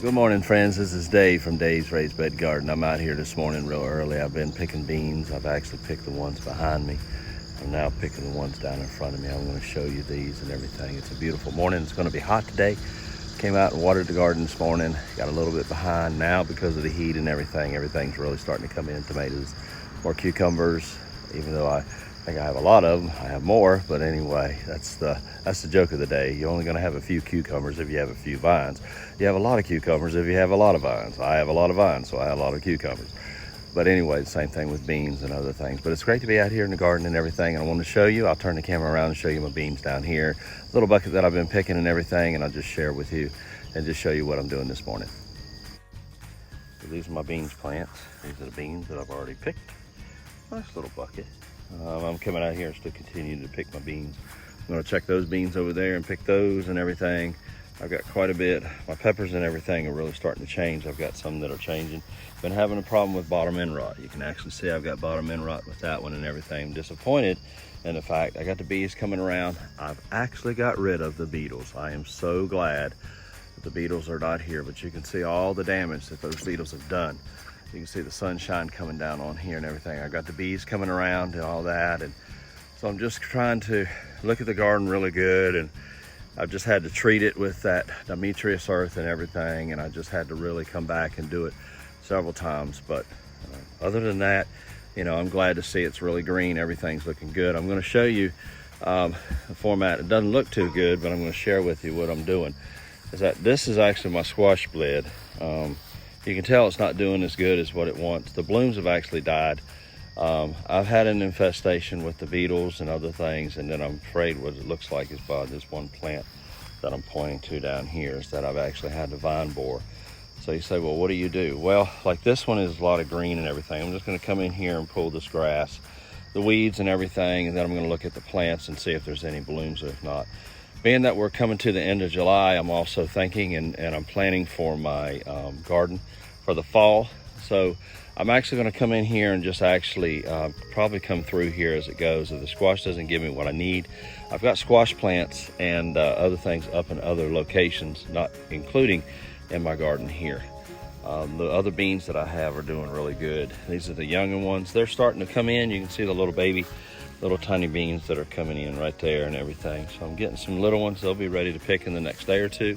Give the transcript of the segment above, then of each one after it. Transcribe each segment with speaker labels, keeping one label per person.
Speaker 1: Good morning, friends. This is Dave from Dave's Raised Bed Garden. I'm out here this morning real early. I've been picking beans. I've actually picked the ones behind me. I'm now picking the ones down in front of me. I'm going to show you these and everything. It's a beautiful morning. It's going to be hot today. Came out and watered the garden this morning. Got a little bit behind now because of the heat and everything. Everything's really starting to come in. Tomatoes, more cucumbers, even though I think I have a lot of them. I have more, but anyway, that's the joke of the day. You're only going to have a few cucumbers if you have a few vines. You have a lot of cucumbers if you have a lot of vines. I have a lot of vines, so I have a lot of cucumbers. But anyway, the same thing with beans and other things. But it's great to be out here in the garden and everything. I want to show you. I'll turn the camera around and show you my beans down here. Little bucket that I've been picking and everything, and I'll just share with you and just show you what I'm doing this morning. So these are my beans plants. These are the beans that I've already picked. Nice little bucket. I'm coming out here to continue to pick my beans. I'm going to check those beans over there and pick those and everything. I've got quite a bit. My peppers and everything are really starting to change. I've got some that are changing. Been having a problem with bottom end rot. You can actually see I've got bottom end rot with that one and everything. I'm disappointed in the fact I got the bees coming around. I've actually got rid of the beetles. I am so glad that the beetles are not here, but you can see all the damage that those beetles have done. You can see the sunshine coming down on here and everything. I got the bees coming around and all that. And so I'm just trying to look at the garden really good. And I've just had to treat it with that Demetrius earth and everything. And I just had to really come back and do it several times. But other than that, you know, I'm glad to see it's really green. Everything's looking good. I'm going to show you the format. It doesn't look too good, but I'm going to share with you what I'm doing. Is that this is actually my squash blade. You can tell it's not doing as good as what it wants. The blooms have actually died. I've had an infestation with the beetles and other things, and then I'm afraid what it looks like is by this one plant that I'm pointing to down here is that I've actually had the vine borer. So you say, well, what do you do? Well, like this one is a lot of green and everything. I'm just gonna come in here and pull this grass, the weeds and everything, and then I'm gonna look at the plants and see if there's any blooms or if not. Being that we're coming to the end of July, I'm also thinking and I'm planning for my garden for the fall. So I'm actually going to come in here and just actually probably come through here as it goes. If the squash doesn't give me what I need, I've got squash plants and other things up in other locations, not including in my garden here. The other beans that I have are doing really good. These are the younger ones. They're starting to come in. You can see the little baby, little tiny beans that are coming in right there and everything. So I'm getting some little ones. They'll be ready to pick in the next day or two.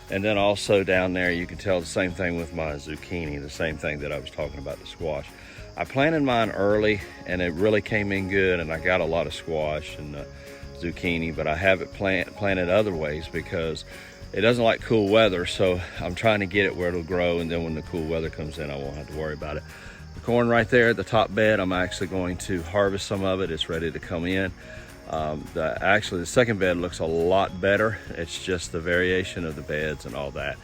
Speaker 1: And then also down there, you can tell the same thing with my zucchini, the same thing that I was talking about the squash. I planted mine early and it really came in good and I got a lot of squash and zucchini, but I have it planted other ways because it doesn't like cool weather. So I'm trying to get it where it'll grow, and then when the cool weather comes in, I won't have to worry about it. The corn right there at the top bed, I'm actually going to harvest some of it. It's ready to come in. Actually, the second bed looks a lot better. It's just the variation of the beds and all that.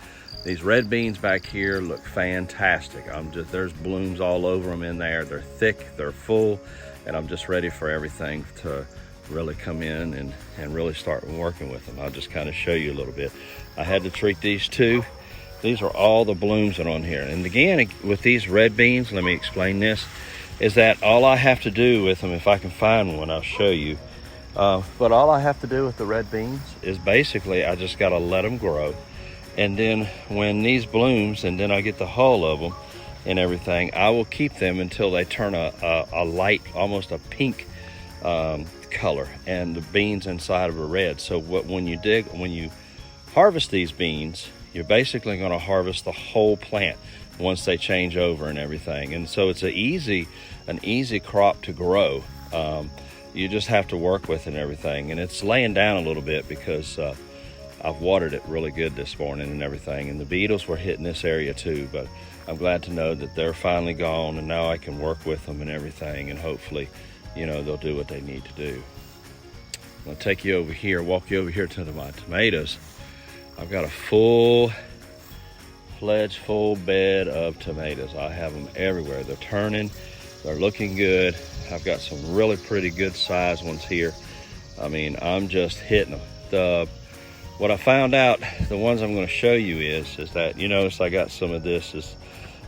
Speaker 1: These red beans back here look fantastic. There's blooms all over them in there. They're thick, they're full, and I'm just ready for everything to really come in and really start working with them. I'll just kind of show you a little bit. I had to treat these two. These are all the blooms that are on here. And again, with these red beans, let me explain this, is that all I have to do with them, if I can find one, I'll show you. But all I have to do with the red beans is basically I just got to let them grow. And then when these blooms, and then I get the hull of them and everything, I will keep them until they turn a light, almost a pink color, and the beans inside of a red. So when you harvest these beans, you're basically going to harvest the whole plant once they change over and everything. And so it's an easy crop to grow. You just have to work with it and everything. And it's laying down a little bit because I've watered it really good this morning and everything. And the beetles were hitting this area too, but I'm glad to know that they're finally gone and now I can work with them and everything. And hopefully, you know, they'll do what they need to do. I'm gonna take you over here, walk you over here to my tomatoes. I've got a full bed of tomatoes. I have them everywhere. They're turning, they're looking good. I've got some really pretty good sized ones here. I mean, I'm just hitting them. What I found out, the ones I'm going to show you is that, you notice I got some of this.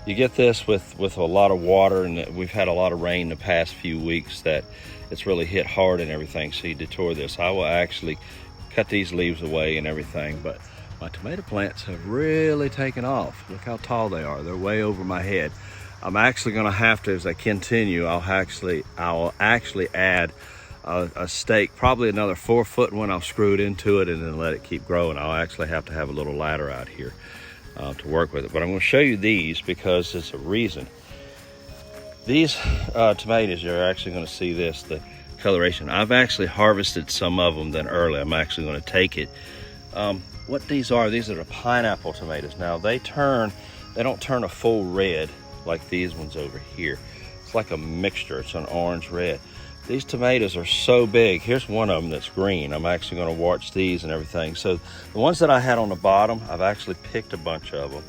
Speaker 1: You get this with a lot of water, and we've had a lot of rain the past few weeks that it's really hit hard and everything. So you detour this. I will actually cut these leaves away and everything, but my tomato plants have really taken off. Look how tall they are. They're way over my head. I'm actually going to have to, as I continue, I'll actually add a stake, probably another 4 foot one. I'll screw it into it and then let it keep growing. I'll actually have to have a little ladder out here to work with it. But I'm going to show you these because it's a reason. These tomatoes, you're actually going to see this, the coloration. I've actually harvested some of them then early. I'm actually going to take it. What these are the pineapple tomatoes. Now they don't turn a full red like these ones over here. It's like a mixture. It's an orange red. These tomatoes are so big. Here's one of them that's green. I'm actually going to watch these and everything. So the ones that I had on the bottom, I've actually picked a bunch of them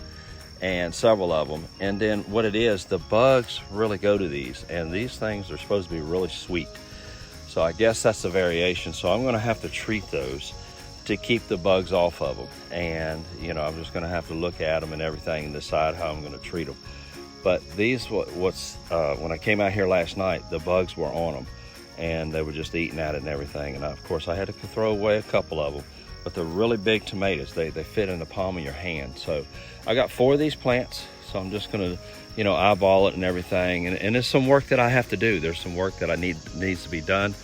Speaker 1: and several of them. And then what it is, the bugs really go to these, and these things are supposed to be really sweet. So I guess that's the variation. So I'm going to have to treat those to keep the bugs off of them. And I'm just going to have to look at them and everything and decide how I'm going to treat them. But these, when I came out here last night, the bugs were on them and they were just eating at it and everything. And of course I had to throw away a couple of them, but they're really big tomatoes. They fit in the palm of your hand. So I got 4 of these plants. So I'm just going to, eyeball it and everything. And there's some work that I have to do. There's some work that needs to be done.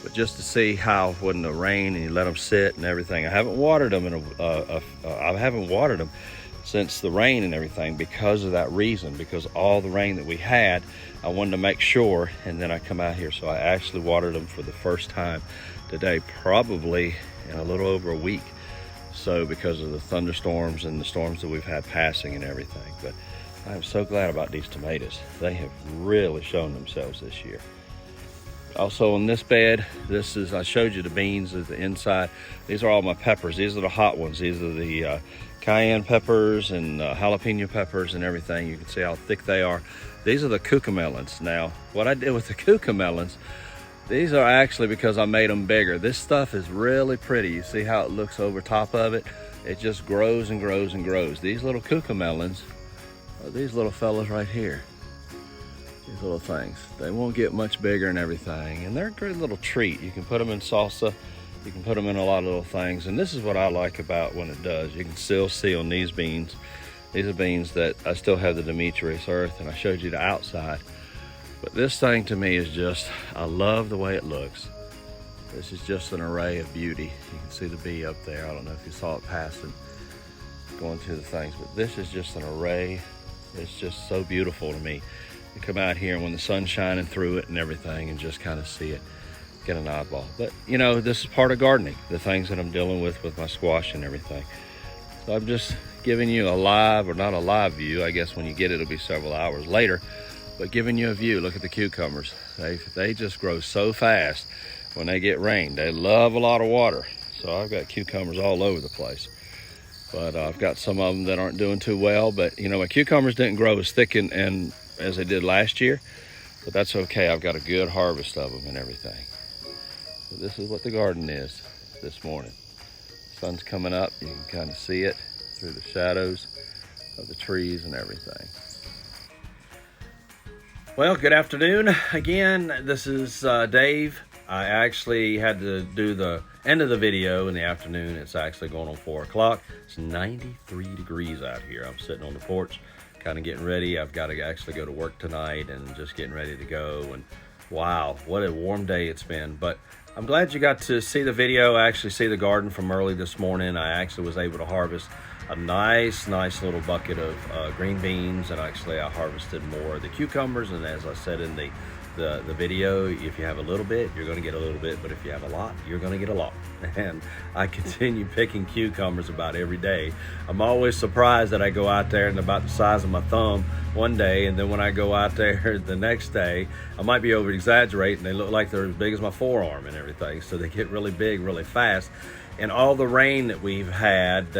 Speaker 1: But just to see how when the rain and you let them sit and everything. I haven't watered them since the rain and everything because of that reason, because all the rain that we had, I wanted to make sure, and then I come out here. So I actually watered them for the first time today, probably in a little over a week. So because of the thunderstorms and the storms that we've had passing and everything. But I'm so glad about these tomatoes. They have really shown themselves this year. Also on this bed, I showed you the beans at the inside. These are all my peppers. These are the hot ones. These are the cayenne peppers and jalapeno peppers and everything. You can see how thick they are. These are the cucamelons. Now, what I did with the cucamelons, these are actually because I made them bigger. This stuff is really pretty. You see how it looks over top of it? It just grows and grows and grows. These little cucamelons are these little fellas right here. These little things. They won't get much bigger and everything. And they're a great little treat. You can put them in salsa. You can put them in a lot of little things. And this is what I like about when it does. You can still see on these beans. These are beans that I still have the Demetrius earth, and I showed you the outside. But this thing to me is just, I love the way it looks. This is just an array of beauty. You can see the bee up there. I don't know if you saw it passing, going through the things, but this is just an array. It's just so beautiful to me. You come out here and when the sun's shining through it and everything and just kind of see it, get an eyeball. But this is part of gardening, the things that I'm dealing with my squash and everything. So I'm just giving you a live, or not a live view. I guess when you get it, it'll be several hours later, but giving you a view. Look at the cucumbers. They just grow so fast when they get rain. They love a lot of water. So I've got cucumbers all over the place. But I've got some of them that aren't doing too well. But my cucumbers didn't grow as thick and as they did last year, but that's okay. I've got a good harvest of them and everything. So this is what the garden is this morning. The sun's coming up. You can kind of see it through the shadows of the trees and everything. Well, good afternoon again. This is Dave. I actually had to do the end of the video in the afternoon. It's actually going on 4 o'clock. It's 93 degrees out here. I'm sitting on the porch, kind of getting ready. I've got to actually go to work tonight and just getting ready to go. And wow, what a warm day it's been. But I'm glad you got to see the video. I actually see the garden from early this morning. I actually was able to harvest a nice little bucket of green beans, and actually I harvested more of the cucumbers. And as I said in the video, if you have a little bit, you're going to get a little bit, but if you have a lot, you're going to get a lot. And I continue picking cucumbers about every day. I'm always surprised that I go out there and they're about the size of my thumb one day, and then when I go out there the next day, I might be over exaggerating, they look like they're as big as my forearm and everything. So they get really big really fast. And all the rain that we've had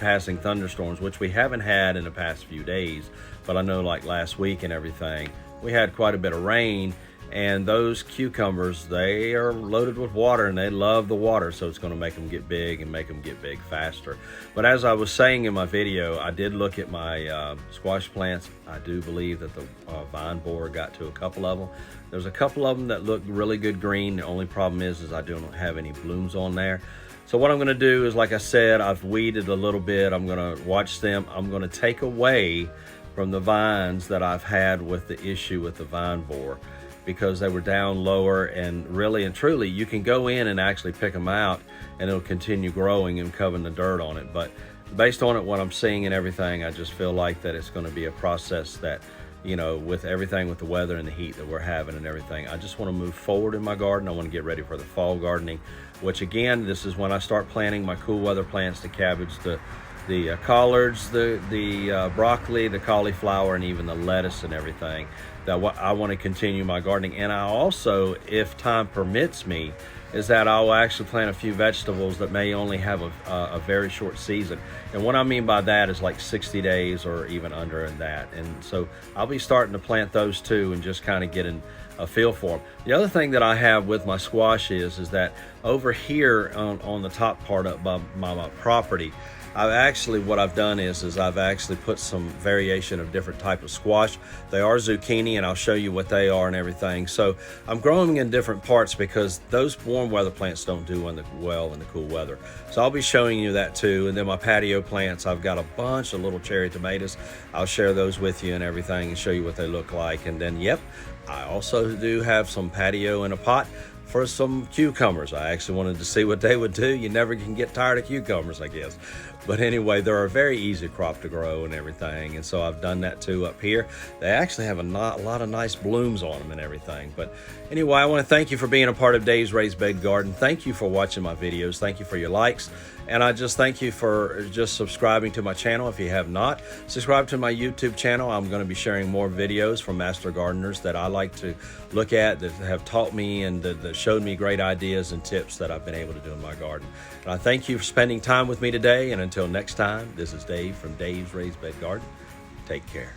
Speaker 1: passing thunderstorms, which we haven't had in the past few days, but I know like last week and everything, we had quite a bit of rain, And those cucumbers, they are loaded with water and they love the water, so it's going to make them get big and make them get big faster. But as I was saying in my video, I did look at my squash plants. I do believe that the vine borer got to a couple of them. There's a couple of them that look really good green. The only problem is I don't have any blooms on there. So what I'm going to do is, like I said, I've weeded a little bit. I'm going to watch them. I'm going to take away from the vines that I've had with the issue with the vine borer, because they were down lower, and really and truly you can go in and actually pick them out and it'll continue growing and covering the dirt on it. But based on it, what I'm seeing and everything, I just feel like that it's going to be a process that, you know, with everything, with the weather and the heat that we're having and everything, I just want to move forward in my garden. I want to get ready for the fall gardening, which again, this is when I start planting my cool weather plants, the cabbage, the collards, the broccoli, the cauliflower, and even the lettuce and everything. That I want to continue my gardening. And I also, if time permits me, is that I'll actually plant a few vegetables that may only have a very short season. And what I mean by that is like 60 days or even under in that. And so I'll be starting to plant those too and just kind of getting a feel for them. The other thing that I have with my squash is that over here on the top part of my property, what I've done is I've actually put some variation of different type of squash. They are zucchini, and I'll show you what they are and everything. So I'm growing them in different parts because those warm weather plants don't do well in the cool weather. So I'll be showing you that too. And then my patio plants, I've got a bunch of little cherry tomatoes. I'll share those with you and everything and show you what they look like. And then, yep, I also do have some patio in a pot for some cucumbers. I actually wanted to see what they would do. You never can get tired of cucumbers, I guess. But anyway, they're a very easy crop to grow and everything. And so I've done that too up here. They actually have a lot of nice blooms on them and everything. But anyway, I want to thank you for being a part of Dave's Raised Bed Garden. Thank you for watching my videos. Thank you for your likes. And I just thank you for just subscribing to my channel. If you have not, subscribe to my YouTube channel. I'm going to be sharing more videos from master gardeners that I like to look at, that have taught me and that showed me great ideas and tips that I've been able to do in my garden. And I thank you for spending time with me today. And until next time, this is Dave from Dave's Raised Bed Garden. Take care.